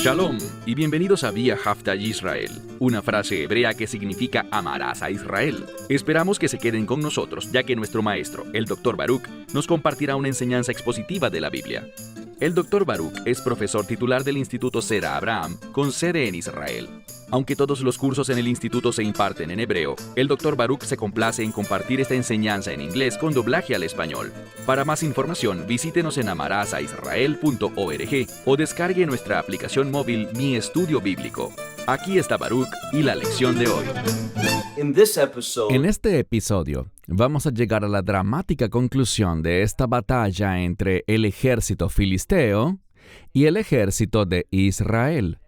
Shalom y bienvenidos a Vía Hafta Yisrael, una frase hebrea que significa amarás a Israel. Esperamos que se queden con nosotros, ya que nuestro maestro, el Dr. Baruch, nos compartirá una enseñanza expositiva de la Biblia. El Dr. Baruch es profesor titular del Instituto Sera Abraham, con sede en Israel. Aunque todos los cursos en el instituto se imparten en hebreo, el Dr. Baruch se complace en compartir esta enseñanza en inglés con doblaje al español. Para más información, visítenos en amarasaisrael.org o descargue nuestra aplicación móvil Mi Estudio Bíblico. Aquí está Baruch y la lección de hoy. En este episodio, vamos a llegar a la dramática conclusión de esta batalla entre el ejército filisteo y el ejército de Israel.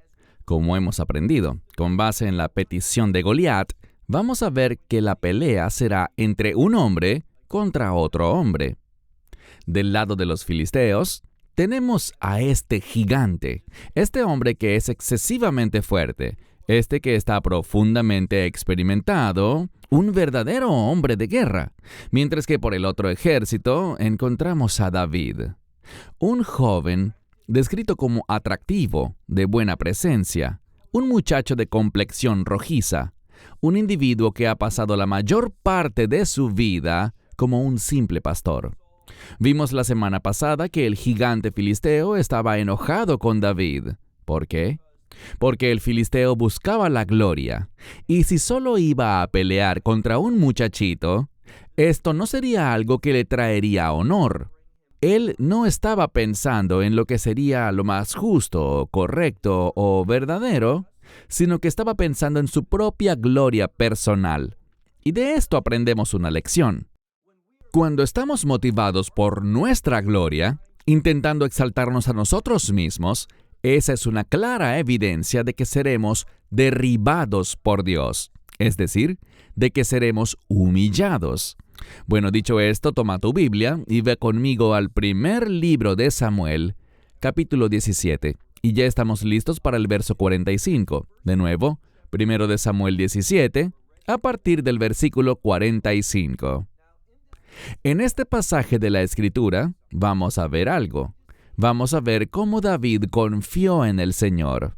Como hemos aprendido, con base en la petición de Goliat, vamos a ver que la pelea será entre un hombre contra otro hombre. Del lado de los filisteos, tenemos a este gigante, este hombre que es excesivamente fuerte, este que está profundamente experimentado, un verdadero hombre de guerra, mientras que por el otro ejército encontramos a David, un joven descrito como atractivo, de buena presencia, un muchacho de complexión rojiza, un individuo que ha pasado la mayor parte de su vida como un simple pastor. Vimos la semana pasada que el gigante filisteo estaba enojado con David. ¿Por qué? Porque el filisteo buscaba la gloria, y si solo iba a pelear contra un muchachito, esto no sería algo que le traería honor. Él no estaba pensando en lo que sería lo más justo, correcto o verdadero, sino que estaba pensando en su propia gloria personal. Y de esto aprendemos una lección. Cuando estamos motivados por nuestra gloria, intentando exaltarnos a nosotros mismos, esa es una clara evidencia de que seremos derribados por Dios, es decir, de que seremos humillados. Bueno, dicho esto, toma tu Biblia y ve conmigo al primer libro de Samuel, capítulo 17. Y ya estamos listos para el verso 45. De nuevo, primero de Samuel 17, a partir del versículo 45. En este pasaje de la Escritura, vamos a ver algo. Vamos a ver cómo David confió en el Señor.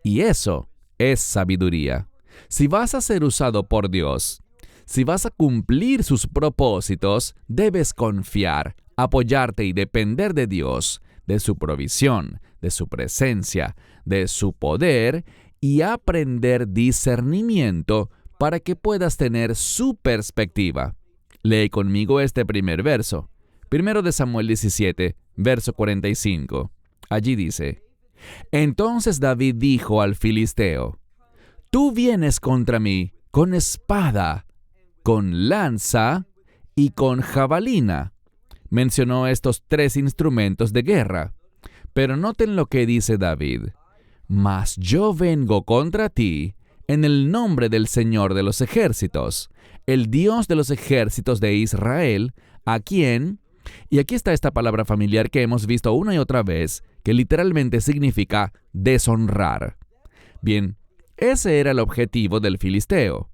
Y eso es sabiduría. Si vas a ser usado por Dios, si vas a cumplir sus propósitos, debes confiar, apoyarte y depender de Dios, de su provisión, de su presencia, de su poder y aprender discernimiento para que puedas tener su perspectiva. Lee conmigo este primer verso. Primero de Samuel 17, verso 45. Allí dice: Entonces David dijo al filisteo: Tú vienes contra mí con espada, con lanza y con jabalina. Mencionó estos tres instrumentos de guerra. Pero noten lo que dice David: Mas yo vengo contra ti en el nombre del Señor de los ejércitos, el Dios de los ejércitos de Israel, a quien... Y aquí está esta palabra familiar que hemos visto una y otra vez, que literalmente significa deshonrar. Bien, ese era el objetivo del filisteo.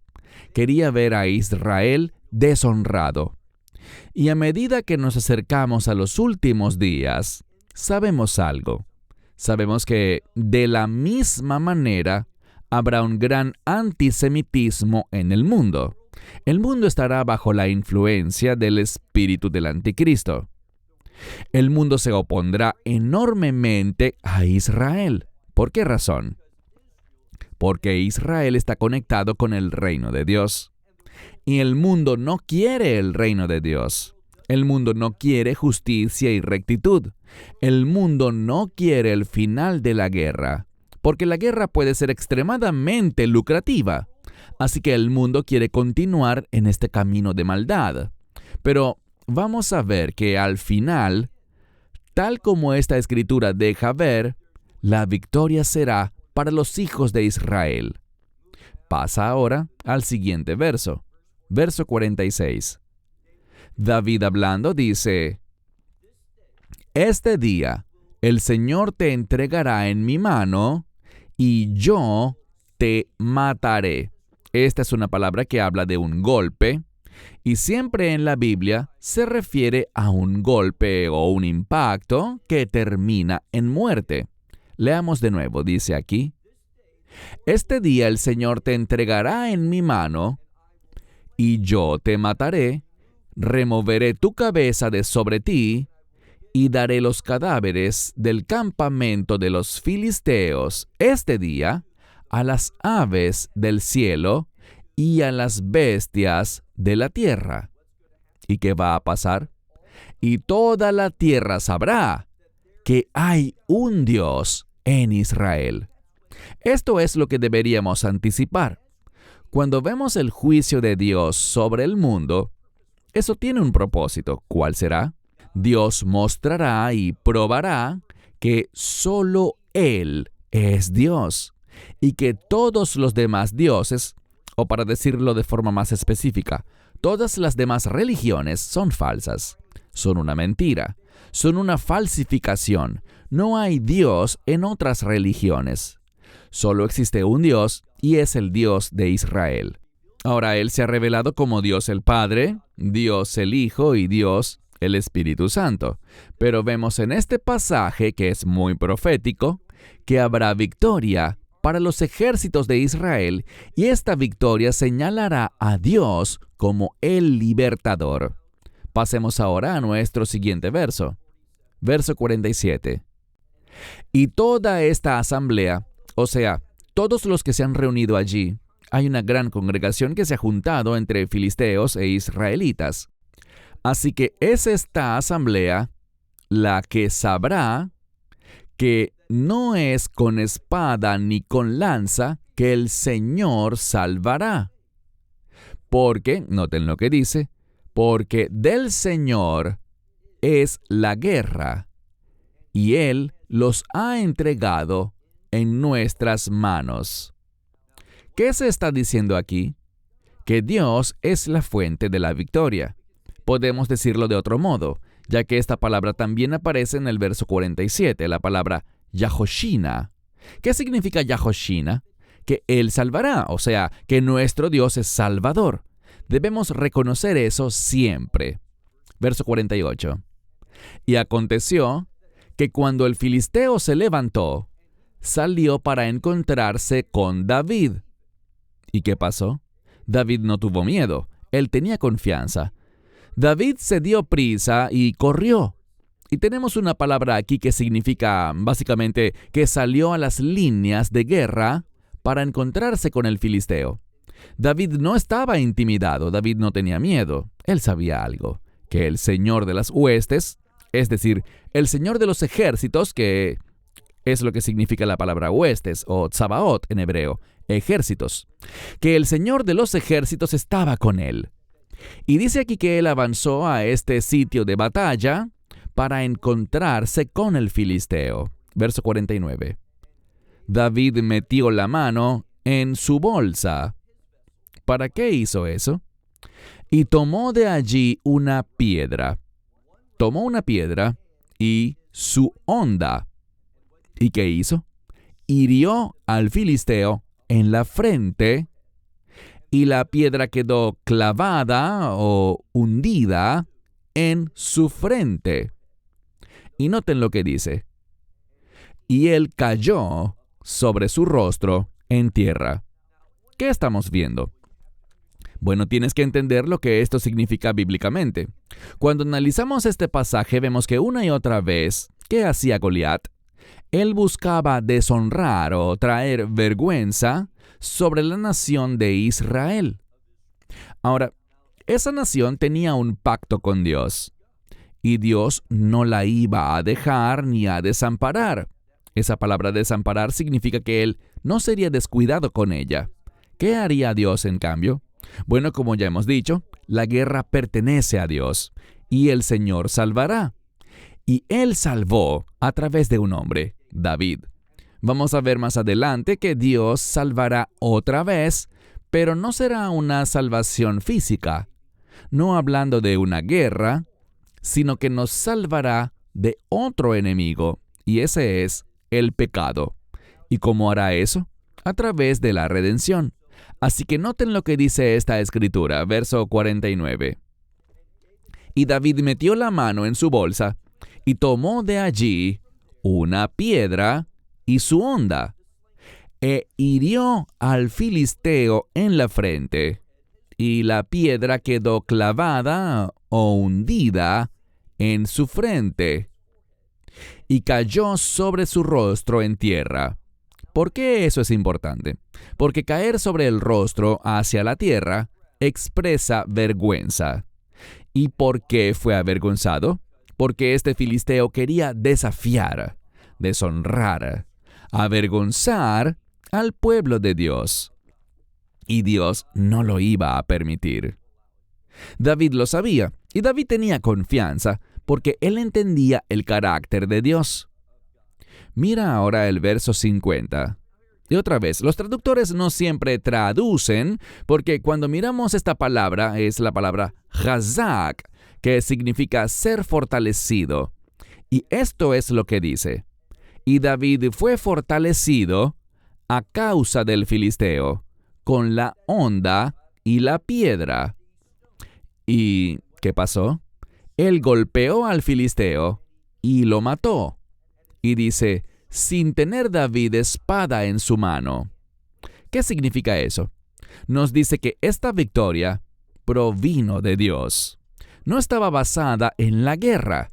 Quería ver a Israel deshonrado. Y a medida que nos acercamos a los últimos días, sabemos algo. Sabemos que de la misma manera habrá un gran antisemitismo en el mundo. El mundo estará bajo la influencia del espíritu del anticristo. El mundo se opondrá enormemente a Israel. ¿Por qué razón? Porque Israel está conectado con el reino de Dios. Y el mundo no quiere el reino de Dios. El mundo no quiere justicia y rectitud. El mundo no quiere el final de la guerra, porque la guerra puede ser extremadamente lucrativa. Así que el mundo quiere continuar en este camino de maldad. Pero vamos a ver que al final, tal como esta escritura deja ver, la victoria será para los hijos de Israel. Pasa ahora al siguiente verso, verso 46. David hablando dice: Este día el Señor te entregará en mi mano y yo te mataré. Esta es una palabra que habla de un golpe, y siempre en la Biblia se refiere a un golpe o un impacto que termina en muerte. Leamos de nuevo, dice aquí: este día el Señor te entregará en mi mano, y yo te mataré, removeré tu cabeza de sobre ti, y daré los cadáveres del campamento de los filisteos este día a las aves del cielo y a las bestias de la tierra. ¿Y qué va a pasar? Y toda la tierra sabrá que hay un Dios en Israel. Esto es lo que deberíamos anticipar. Cuando vemos el juicio de Dios sobre el mundo, eso tiene un propósito. ¿Cuál será? Dios mostrará y probará que solo Él es Dios y que todos los demás dioses, o para decirlo de forma más específica, todas las demás religiones son falsas, son una mentira, son una falsificación. No hay Dios en otras religiones. Solo existe un Dios y es el Dios de Israel. Ahora Él se ha revelado como Dios el Padre, Dios el Hijo y Dios el Espíritu Santo. Pero vemos en este pasaje, que es muy profético, que habrá victoria para los ejércitos de Israel y esta victoria señalará a Dios como el libertador. Pasemos ahora a nuestro siguiente verso. Verso 47. Y toda esta asamblea, o sea, todos los que se han reunido allí, hay una gran congregación que se ha juntado entre filisteos e israelitas. Así que es esta asamblea la que sabrá que no es con espada ni con lanza que el Señor salvará. Porque, noten lo que dice, porque del Señor es la guerra, y Él los ha entregado en nuestras manos. ¿Qué se está diciendo aquí? Que Dios es la fuente de la victoria. Podemos decirlo de otro modo, ya que esta palabra también aparece en el verso 47, la palabra Yahoshina. ¿Qué significa Yahoshina? Que Él salvará, o sea, que nuestro Dios es salvador. Debemos reconocer eso siempre. Verso 48. Y aconteció que cuando el filisteo se levantó, salió para encontrarse con David. ¿Y qué pasó? David no tuvo miedo, él tenía confianza. David se dio prisa y corrió. Y tenemos una palabra aquí que significa básicamente que salió a las líneas de guerra para encontrarse con el filisteo. David no estaba intimidado, David no tenía miedo. Él sabía algo, que el Señor de las huestes, es decir, el Señor de los ejércitos, que es lo que significa la palabra huestes o tsabaot en hebreo, ejércitos, que el Señor de los ejércitos estaba con él. Y dice aquí que él avanzó a este sitio de batalla para encontrarse con el filisteo. Verso 49. David metió la mano en su bolsa. ¿Para qué hizo eso? Y tomó de allí una piedra. Tomó una piedra y su honda. ¿Y qué hizo? Hirió al filisteo en la frente, y la piedra quedó clavada o hundida en su frente. Y noten lo que dice. Y él cayó sobre su rostro en tierra. ¿Qué estamos viendo? Bueno, tienes que entender lo que esto significa bíblicamente. Cuando analizamos este pasaje, vemos que una y otra vez, ¿qué hacía Goliat? Él buscaba deshonrar o traer vergüenza sobre la nación de Israel. Ahora, esa nación tenía un pacto con Dios, y Dios no la iba a dejar ni a desamparar. Esa palabra desamparar significa que Él no sería descuidado con ella. ¿Qué haría Dios en cambio? Bueno, como ya hemos dicho, la guerra pertenece a Dios, y el Señor salvará. Y Él salvó a través de un hombre, David. Vamos a ver más adelante que Dios salvará otra vez, pero no será una salvación física, no hablando de una guerra, sino que nos salvará de otro enemigo, y ese es el pecado. ¿Y cómo hará eso? A través de la redención. Así que noten lo que dice esta escritura, verso 49. Y David metió la mano en su bolsa, y tomó de allí una piedra, y su honda, e hirió al filisteo en la frente, y la piedra quedó clavada o hundida en su frente, y cayó sobre su rostro en tierra. ¿Por qué eso es importante? Porque caer sobre el rostro hacia la tierra expresa vergüenza. ¿Y por qué fue avergonzado? Porque este filisteo quería desafiar, deshonrar, avergonzar al pueblo de Dios. Y Dios no lo iba a permitir. David lo sabía, y David tenía confianza porque él entendía el carácter de Dios. Mira ahora el verso 50. Y otra vez, los traductores no siempre traducen, porque cuando miramos esta palabra es la palabra chazak, que significa ser fortalecido. Y esto es lo que dice: y David fue fortalecido a causa del filisteo, con la honda y la piedra. ¿Y qué pasó? Él golpeó al filisteo y lo mató. Y dice, sin tener David espada en su mano. ¿Qué significa eso? Nos dice que esta victoria provino de Dios. No estaba basada en la guerra.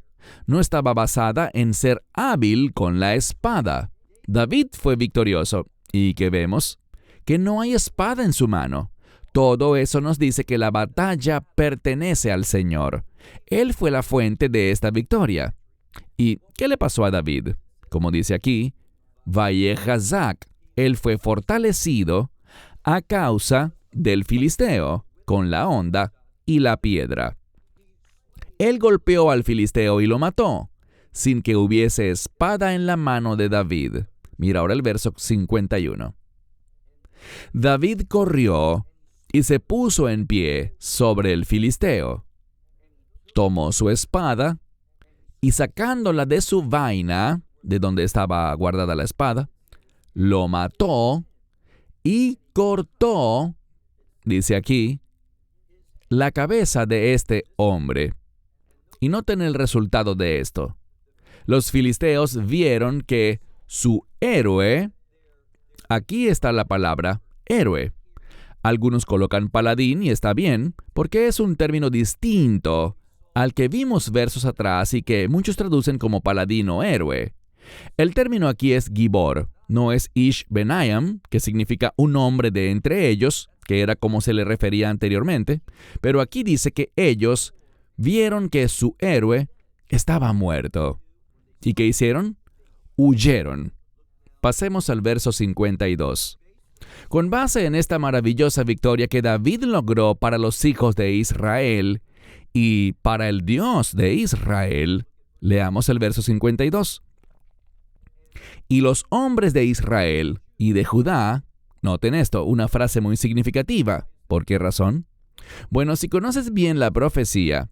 No estaba basada en ser hábil con la espada. David fue victorioso. ¿Y qué vemos? Que no hay espada en su mano. Todo eso nos dice que la batalla pertenece al Señor. Él fue la fuente de esta victoria. ¿Y qué le pasó a David? Como dice aquí, Vayechazak, él fue fortalecido a causa del filisteo con la honda y la piedra. Él golpeó al filisteo y lo mató, sin que hubiese espada en la mano de David. Mira ahora el verso 51. David corrió y se puso en pie sobre el filisteo. Tomó su espada y sacándola de su vaina, de donde estaba guardada la espada, lo mató y cortó, dice aquí, la cabeza de este hombre. Y noten el resultado de esto. Los filisteos vieron que su héroe, aquí está la palabra héroe. Algunos colocan paladín y está bien, porque es un término distinto al que vimos versos atrás y que muchos traducen como paladín o héroe. El término aquí es gibor, no es ish benayam, que significa un hombre de entre ellos, que era como se le refería anteriormente, pero aquí dice que ellos vieron que su héroe estaba muerto. ¿Y qué hicieron? Huyeron. Pasemos al verso 52. Con base en esta maravillosa victoria que David logró para los hijos de Israel y para el Dios de Israel, leamos el verso 52. Y los hombres de Israel y de Judá, noten esto, una frase muy significativa. ¿Por qué razón? Bueno, si conoces bien la profecía,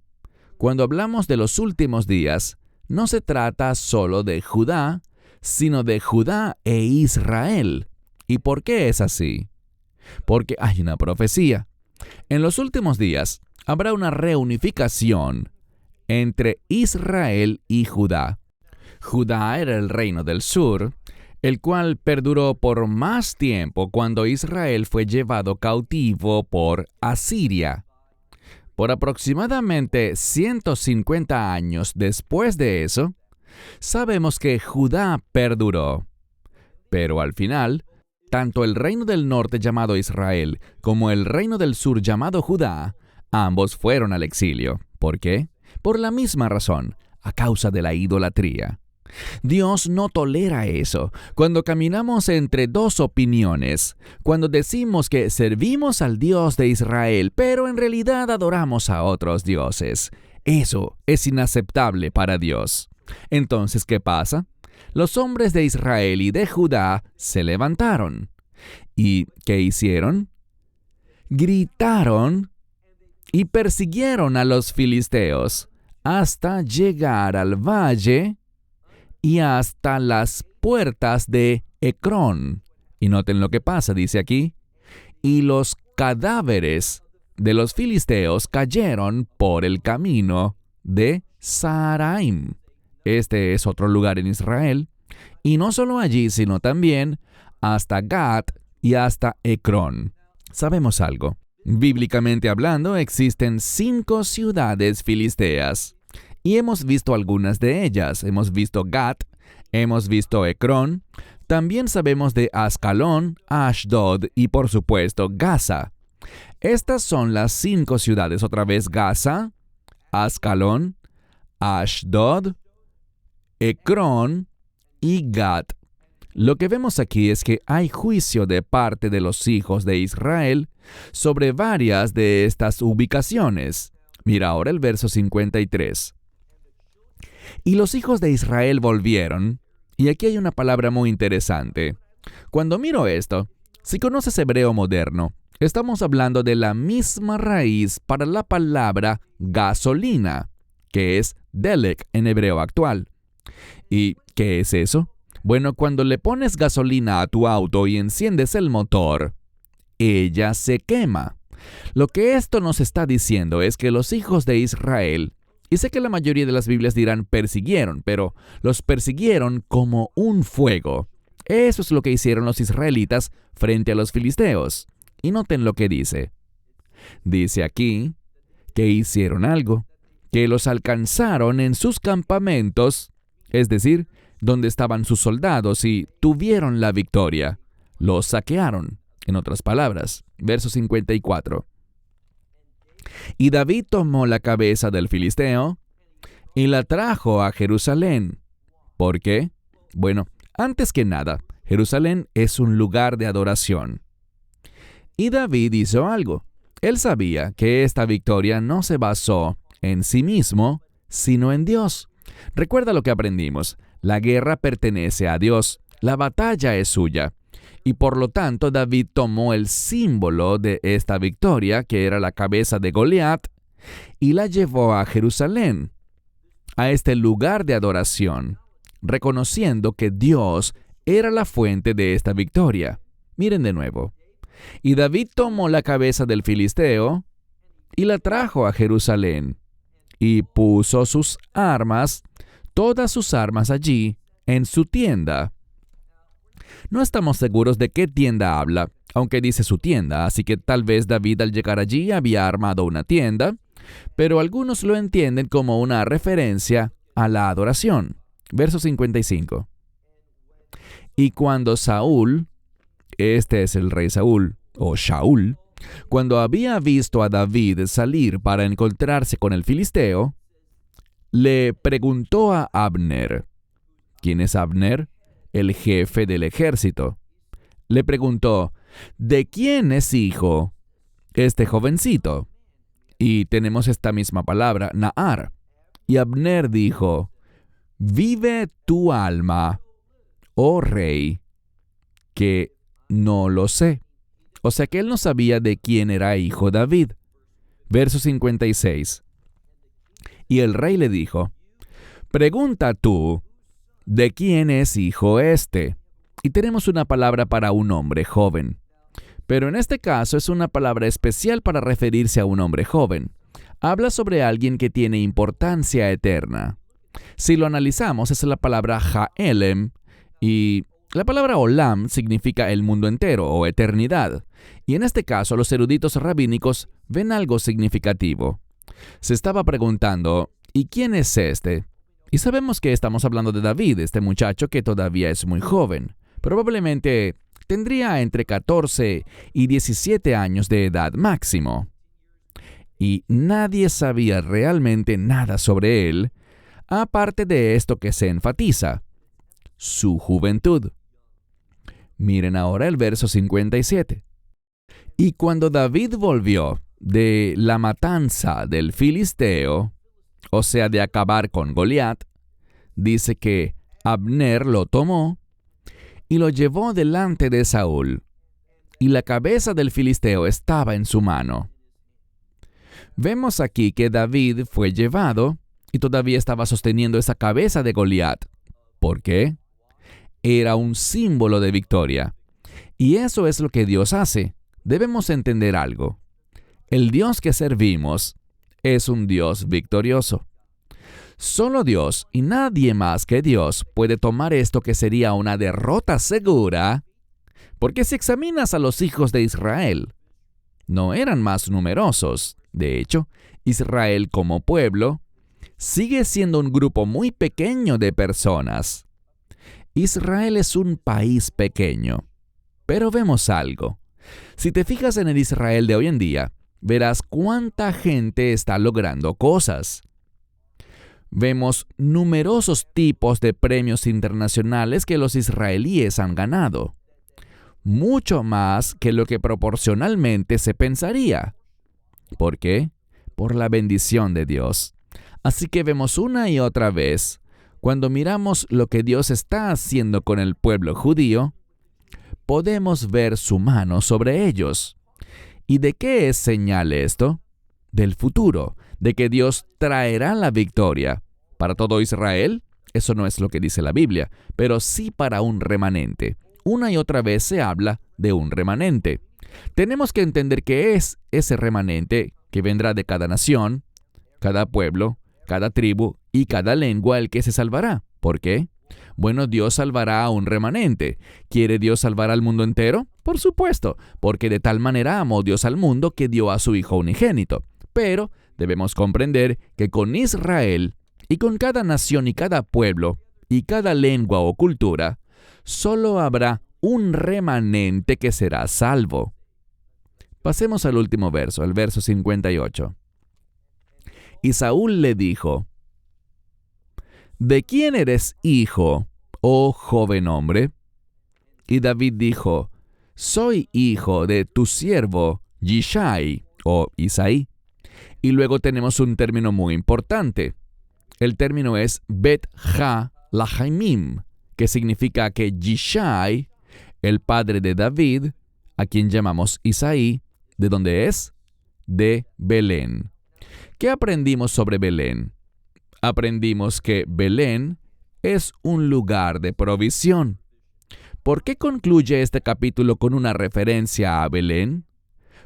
cuando hablamos de los últimos días, no se trata solo de Judá, sino de Judá e Israel. ¿Y por qué es así? Porque hay una profecía. En los últimos días habrá una reunificación entre Israel y Judá. Judá era el reino del sur, el cual perduró por más tiempo cuando Israel fue llevado cautivo por Asiria. Por aproximadamente 150 años después de eso, sabemos que Judá perduró. Pero al final, tanto el reino del norte llamado Israel como el reino del sur llamado Judá, ambos fueron al exilio. ¿Por qué? Por la misma razón, a causa de la idolatría. Dios no tolera eso. Cuando caminamos entre dos opiniones, cuando decimos que servimos al Dios de Israel, pero en realidad adoramos a otros dioses, eso es inaceptable para Dios. Entonces, ¿qué pasa? Los hombres de Israel y de Judá se levantaron. ¿Y qué hicieron? Gritaron y persiguieron a los filisteos hasta llegar al valle y hasta las puertas de Ecrón. Y noten lo que pasa, dice aquí. Y los cadáveres de los filisteos cayeron por el camino de Saaraim. Este es otro lugar en Israel. Y no solo allí, sino también hasta Gat y hasta Ecrón. Sabemos algo. Bíblicamente hablando, existen 5 ciudades filisteas. Y hemos visto algunas de ellas. Hemos visto Gat, hemos visto Ecrón. También sabemos de Ascalón, Ashdod y por supuesto Gaza. Estas son las 5 ciudades. Otra vez Gaza, Ascalón, Ashdod, Ecrón y Gat. Lo que vemos aquí es que hay juicio de parte de los hijos de Israel sobre varias de estas ubicaciones. Mira ahora el verso 53. Y los hijos de Israel volvieron, y aquí hay una palabra muy interesante. Cuando miro esto, si conoces hebreo moderno, estamos hablando de la misma raíz para la palabra gasolina, que es delek en hebreo actual. ¿Y qué es eso? Bueno, cuando le pones gasolina a tu auto y enciendes el motor, ella se quema. Lo que esto nos está diciendo es que los hijos de Israel, y sé que la mayoría de las Biblias dirán persiguieron, pero los persiguieron como un fuego. Eso es lo que hicieron los israelitas frente a los filisteos. Y noten lo que dice. Dice aquí que hicieron algo, que los alcanzaron en sus campamentos, es decir, donde estaban sus soldados y tuvieron la victoria. Los saquearon, en otras palabras. Verso 54. Y David tomó la cabeza del filisteo y la trajo a Jerusalén. ¿Por qué? Bueno, antes que nada, Jerusalén es un lugar de adoración. Y David hizo algo. Él sabía que esta victoria no se basó en sí mismo, sino en Dios. Recuerda lo que aprendimos. La guerra pertenece a Dios. La batalla es suya. Y por lo tanto, David tomó el símbolo de esta victoria, que era la cabeza de Goliat, y la llevó a Jerusalén, a este lugar de adoración, reconociendo que Dios era la fuente de esta victoria. Miren de nuevo. Y David tomó la cabeza del filisteo y la trajo a Jerusalén, y puso sus armas, todas sus armas allí, en su tienda. No estamos seguros de qué tienda habla, aunque dice su tienda, así que tal vez David al llegar allí había armado una tienda, pero algunos lo entienden como una referencia a la adoración. Verso 55. Y cuando Saúl, este es el rey Saúl, o Shaul, cuando había visto a David salir para encontrarse con el filisteo, le preguntó a Abner. ¿Quién es Abner? El jefe del ejército. Le preguntó, ¿de quién es hijo este jovencito? Y tenemos esta misma palabra, Nahar. Y Abner dijo, vive tu alma, oh rey, que no lo sé. O sea que él no sabía de quién era hijo David. Verso 56. Y el rey le dijo, pregunta tú, ¿de quién es hijo este? Y tenemos una palabra para un hombre joven. Pero en este caso es una palabra especial para referirse a un hombre joven. Habla sobre alguien que tiene importancia eterna. Si lo analizamos, es la palabra Ha'elem, y la palabra Olam significa el mundo entero o eternidad. Y en este caso, los eruditos rabínicos ven algo significativo. Se estaba preguntando, ¿y quién es este? Y sabemos que estamos hablando de David, este muchacho que todavía es muy joven. Probablemente tendría entre 14 y 17 años de edad máximo. Y nadie sabía realmente nada sobre él, aparte de esto que se enfatiza, su juventud. Miren ahora el verso 57. Y cuando David volvió de la matanza del filisteo, o sea, de acabar con Goliat, dice que Abner lo tomó y lo llevó delante de Saúl, y la cabeza del filisteo estaba en su mano. Vemos aquí que David fue llevado y todavía estaba sosteniendo esa cabeza de Goliat. ¿Por qué? Era un símbolo de victoria. Y eso es lo que Dios hace. Debemos entender algo. El Dios que servimos es un Dios victorioso. Solo Dios y nadie más que Dios puede tomar esto que sería una derrota segura, porque si examinas a los hijos de Israel, no eran más numerosos. De hecho, Israel como pueblo sigue siendo un grupo muy pequeño de personas. Israel es un país pequeño, pero vemos algo. Si te fijas en el Israel de hoy en día, verás cuánta gente está logrando cosas. Vemos numerosos tipos de premios internacionales que los israelíes han ganado. Mucho más que lo que proporcionalmente se pensaría. ¿Por qué? Por la bendición de Dios. Así que vemos una y otra vez, cuando miramos lo que Dios está haciendo con el pueblo judío, podemos ver su mano sobre ellos. ¿Y de qué es señal esto? Del futuro, de que Dios traerá la victoria. ¿Para todo Israel? Eso no es lo que dice la Biblia, pero sí para un remanente. Una y otra vez se habla de un remanente. Tenemos que entender que es ese remanente que vendrá de cada nación, cada pueblo, cada tribu y cada lengua el que se salvará. ¿Por qué? Bueno, Dios salvará a un remanente. ¿Quiere Dios salvar al mundo entero? Por supuesto, porque de tal manera amó Dios al mundo que dio a su Hijo unigénito. Pero debemos comprender que con Israel y con cada nación y cada pueblo y cada lengua o cultura, solo habrá un remanente que será salvo. Pasemos al último verso, el verso 58. Y Saúl le dijo: ¿De quién eres hijo, oh joven hombre? Y David dijo: Soy hijo de tu siervo Yishai, o Isaí. Y luego tenemos un término muy importante. El término es Bet-Ha-Lahaimim, que significa que Yishai, el padre de David, a quien llamamos Isaí, ¿de dónde es? De Belén. ¿Qué aprendimos sobre Belén? Aprendimos que Belén es un lugar de provisión. ¿Por qué concluye este capítulo con una referencia a Belén?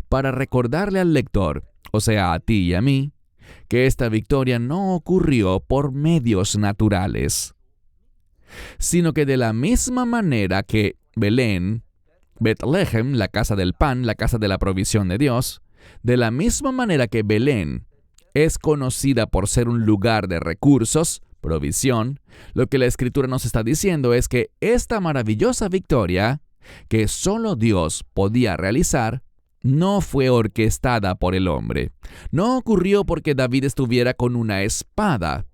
Para recordarle al lector, o sea, a ti y a mí, que esta victoria no ocurrió por medios naturales, sino que de la misma manera que Belén, Betlehem, la casa del pan, la casa de la provisión de Dios, de la misma manera que Belén es conocida por ser un lugar de recursos, provisión, lo que la Escritura nos está diciendo es que esta maravillosa victoria, que solo Dios podía realizar, no fue orquestada por el hombre. No ocurrió porque David estuviera con una espada.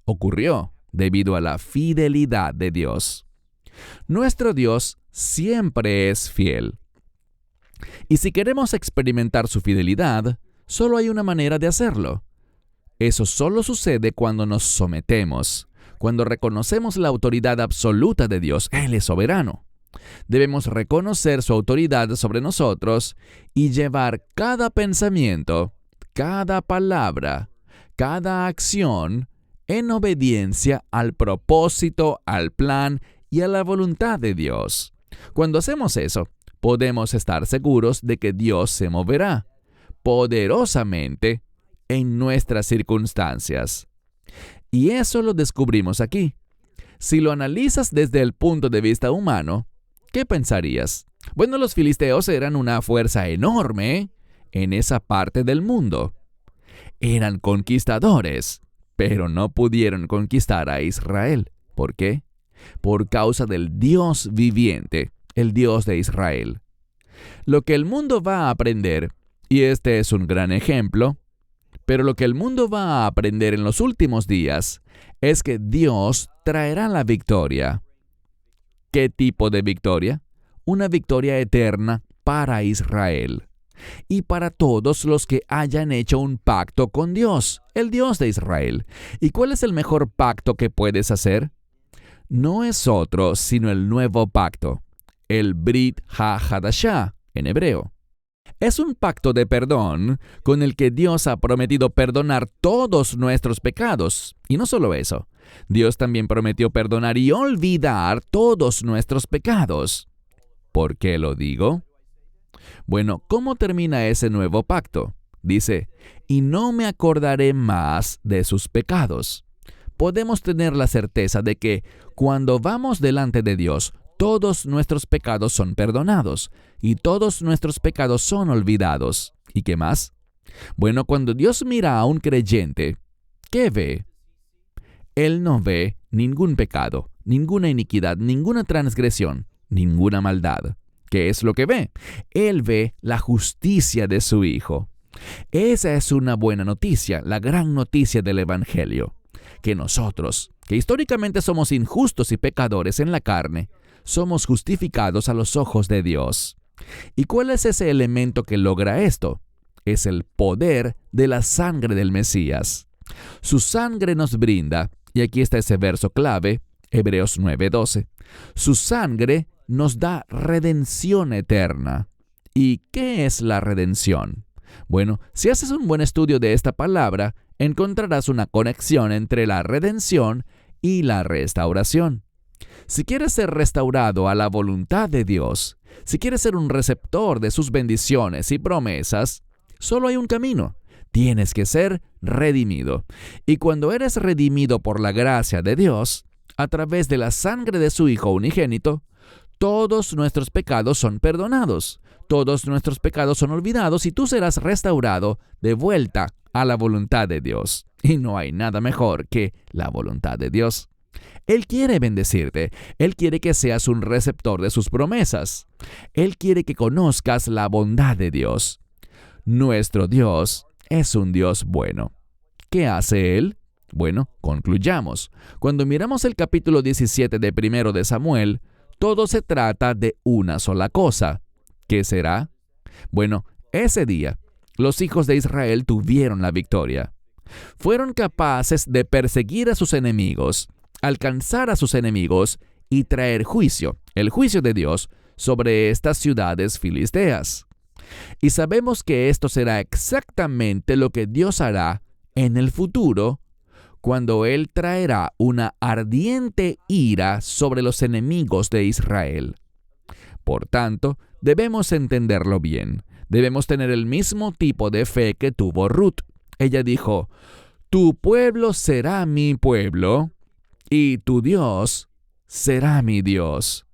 Ocurrió debido a la fidelidad de Dios. Nuestro Dios siempre es fiel. Y si queremos experimentar su fidelidad, solo hay una manera de hacerlo. Eso solo sucede cuando nos sometemos, cuando reconocemos la autoridad absoluta de Dios. Él es soberano. Debemos reconocer su autoridad sobre nosotros y llevar cada pensamiento, cada palabra, cada acción en obediencia al propósito, al plan y a la voluntad de Dios. Cuando hacemos eso, podemos estar seguros de que Dios se moverá poderosamente en nuestras circunstancias. Y eso lo descubrimos aquí. Si lo analizas desde el punto de vista humano, ¿qué pensarías? Bueno, los filisteos eran una fuerza enorme en esa parte del mundo. Eran conquistadores, pero no pudieron conquistar a Israel. ¿Por qué? Por causa del Dios viviente, el Dios de Israel. Lo que el mundo va a aprender, y este es un gran ejemplo, pero lo que el mundo va a aprender en los últimos días es que Dios traerá la victoria. ¿Qué tipo de victoria? Una victoria eterna para Israel y para todos los que hayan hecho un pacto con Dios, el Dios de Israel. ¿Y cuál es el mejor pacto que puedes hacer? No es otro sino el nuevo pacto, el Brit HaHadashah en hebreo. Es un pacto de perdón con el que Dios ha prometido perdonar todos nuestros pecados. Y no solo eso, Dios también prometió perdonar y olvidar todos nuestros pecados. ¿Por qué lo digo? Bueno, ¿cómo termina ese nuevo pacto? Dice, y no me acordaré más de sus pecados. podemos tener la certeza de que cuando vamos delante de Dios, todos nuestros pecados son perdonados y todos nuestros pecados son olvidados. ¿Y qué más? Bueno, cuando Dios mira a un creyente, ¿qué ve? Él no ve ningún pecado, ninguna iniquidad, ninguna transgresión, ninguna maldad. ¿Qué es lo que ve? Él ve la justicia de su Hijo. Esa es una buena noticia, la gran noticia del Evangelio. Que nosotros, que históricamente somos injustos y pecadores en la carne, somos justificados a los ojos de Dios. ¿Y cuál es ese elemento que logra esto? Es el poder de la sangre del Mesías. Su sangre nos brinda, y aquí está ese verso clave, Hebreos 9:12. Su sangre nos da redención eterna. ¿Y qué es la redención? Bueno, si haces un buen estudio de esta palabra, encontrarás una conexión entre la redención y la restauración. Si quieres ser restaurado a la voluntad de Dios, si quieres ser un receptor de sus bendiciones y promesas, solo hay un camino. Tienes que ser redimido. Y cuando eres redimido por la gracia de Dios, a través de la sangre de su Hijo unigénito, todos nuestros pecados son perdonados, todos nuestros pecados son olvidados y tú serás restaurado de vuelta a la voluntad de Dios. Y no hay nada mejor que la voluntad de Dios. Él quiere bendecirte. Él quiere que seas un receptor de sus promesas. Él quiere que conozcas la bondad de Dios. Nuestro Dios es un Dios bueno. ¿Qué hace Él? Bueno, concluyamos. Cuando miramos el capítulo 17 de 1 de Samuel, todo se trata de una sola cosa. ¿Qué será? Bueno, ese día, los hijos de Israel tuvieron la victoria. Fueron capaces de perseguir a sus enemigos, alcanzar a sus enemigos y traer juicio, el juicio de Dios, sobre estas ciudades filisteas. Y sabemos que esto será exactamente lo que Dios hará en el futuro, cuando Él traerá una ardiente ira sobre los enemigos de Israel. Por tanto, debemos entenderlo bien. Debemos tener el mismo tipo de fe que tuvo Ruth. Ella dijo, «Tu pueblo será mi pueblo, y tu Dios será mi Dios».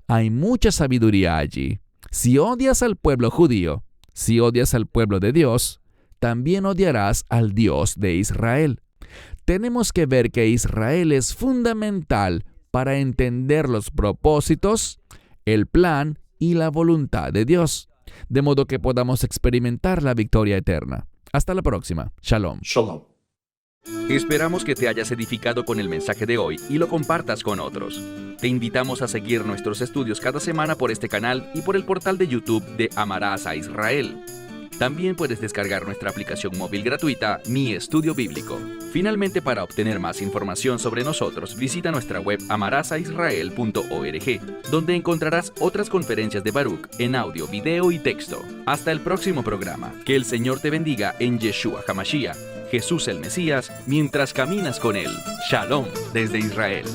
Hay mucha sabiduría allí. Si odias al pueblo judío, si odias al pueblo de Dios, también odiarás al Dios de Israel. Tenemos que ver que Israel es fundamental para entender los propósitos, el plan y la voluntad de Dios, de modo que podamos experimentar la victoria eterna. Hasta la próxima. Shalom. Shalom. Esperamos que te hayas edificado con el mensaje de hoy y lo compartas con otros. Te invitamos a seguir nuestros estudios cada semana por este canal y por el portal de YouTube de Amarás a Israel. También puedes descargar nuestra aplicación móvil gratuita, Mi Estudio Bíblico. Finalmente, para obtener más información sobre nosotros, visita nuestra web amarasaisrael.org, donde encontrarás otras conferencias de Baruch en audio, video y texto. Hasta el próximo programa. Que el Señor te bendiga en Yeshua HaMashiach, Jesús el Mesías, mientras caminas con Él. Shalom desde Israel.